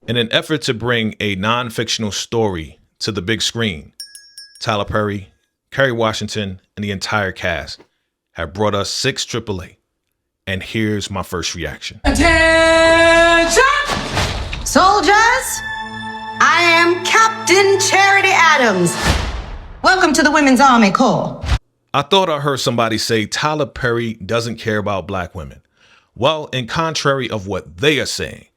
In an effort to bring a non-fictional story to the big screen, Tyler Perry, Kerry Washington, and the entire cast have brought us 6 AAA. And here's my first reaction. Attention! Soldiers, I am Captain Charity Adams. Welcome to the Women's Army Corps. I thought I heard somebody say Tyler Perry doesn't care about black women. Well, in contrary of what they are saying,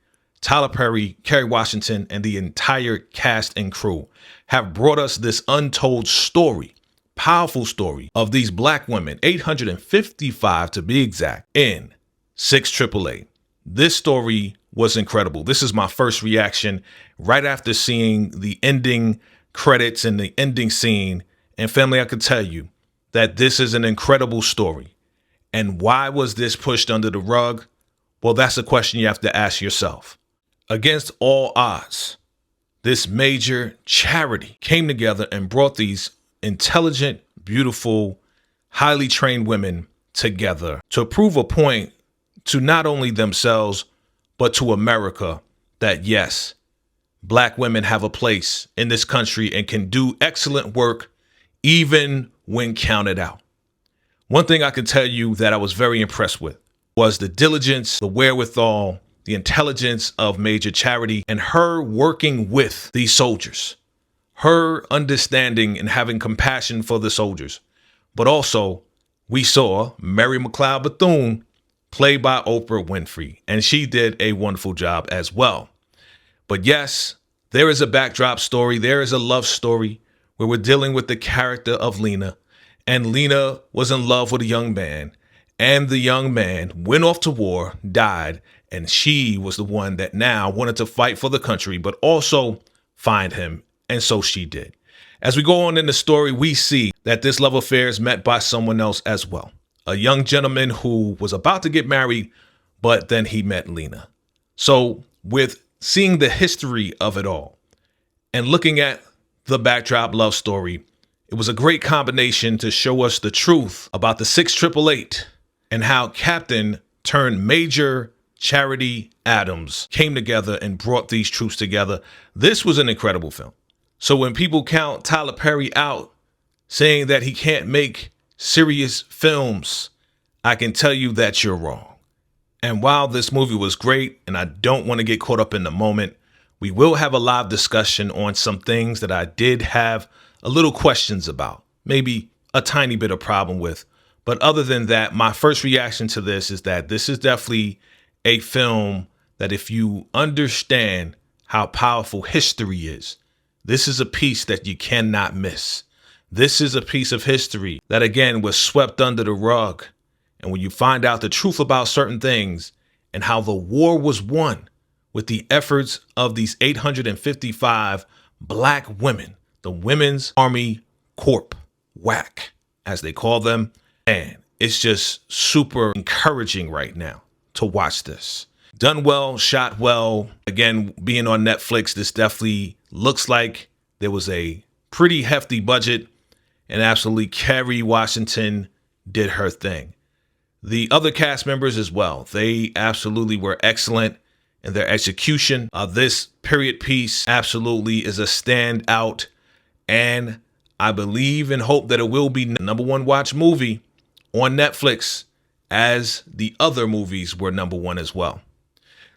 Tyler Perry, Kerry Washington, and the entire cast and crew have brought us this untold story, powerful story of these black women, 855 to be exact, in 6 AAA. This story was incredible. This is my first reaction right after seeing the ending credits and the ending scene. And family, I could tell you that this is an incredible story. And why was this pushed under the rug? Well, that's a question you have to ask yourself. Against all odds, this major charity came together and brought these intelligent, beautiful, highly trained women together to prove a point to not only themselves, but to America that yes, black women have a place in this country and can do excellent work even when counted out. One thing I can tell you that I was very impressed with was the diligence, the wherewithal, the intelligence of Major Charity and her working with these soldiers, her understanding and having compassion for the soldiers. But also we saw Mary McLeod Bethune, played by Oprah Winfrey, and she did a wonderful job as well. But yes, there is a backdrop story. There is a love story where we're dealing with the character of Lena, and Lena was in love with a young man, and the young man went off to war, died, and she was the one that now wanted to fight for the country, but also find him. And so she did. As we go on in the story, we see that this love affair is met by someone else as well. A young gentleman who was about to get married, but then he met Lena. So with seeing the history of it all and looking at the backdrop love story, it was a great combination to show us the truth about the 6 888 and how Captain turned Major Charity Adams came together and brought these troops together. This was an incredible film. So when people count Tyler Perry out, saying that he can't make serious films, I can tell you that you're wrong. And while this movie was great, and I don't want to get caught up in the moment, we will have a live discussion on some things that I did have a little questions about, maybe a tiny bit of problem with. But other than that, my first reaction to this is that this is definitely a film that if you understand how powerful history is, this is a piece that you cannot miss. This is a piece of history that, again, was swept under the rug. And when you find out the truth about certain things and how the war was won with the efforts of these 855 black women, the Women's Army Corps, WAC, as they call them, and it's just super encouraging right now to watch this. Done well, shot well. Again, being on Netflix, this definitely looks like there was a pretty hefty budget, and absolutely Kerry Washington did her thing. The other cast members as well, they absolutely were excellent in their execution. This period piece absolutely is a standout, and I believe and hope that it will be the #1 watch movie on Netflix, as the other movies were #1 as well.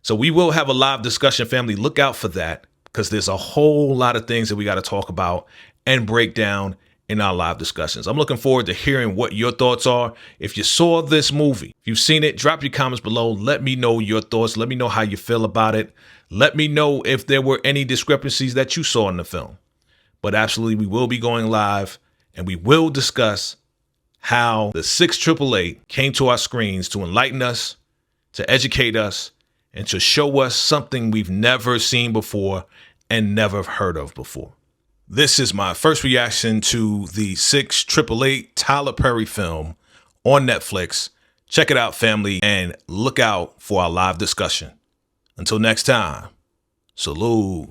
So we will have a live discussion, family. Look out for that, because there's a whole lot of things that we got to talk about and break down in our live discussions. I'm looking forward to hearing what your thoughts are. If you saw this movie, if you've seen it, drop your comments below. Let me know your thoughts. Let me know how you feel about it. Let me know if there were any discrepancies that you saw in the film. But absolutely, we will be going live, and we will discuss how the 6 888 came to our screens to enlighten us, to educate us, and to show us something we've never seen before and never heard of before. This is my first reaction to the 6 888 Tyler Perry film on Netflix. Check it out, family, and look out for our live discussion. Until next time, salute.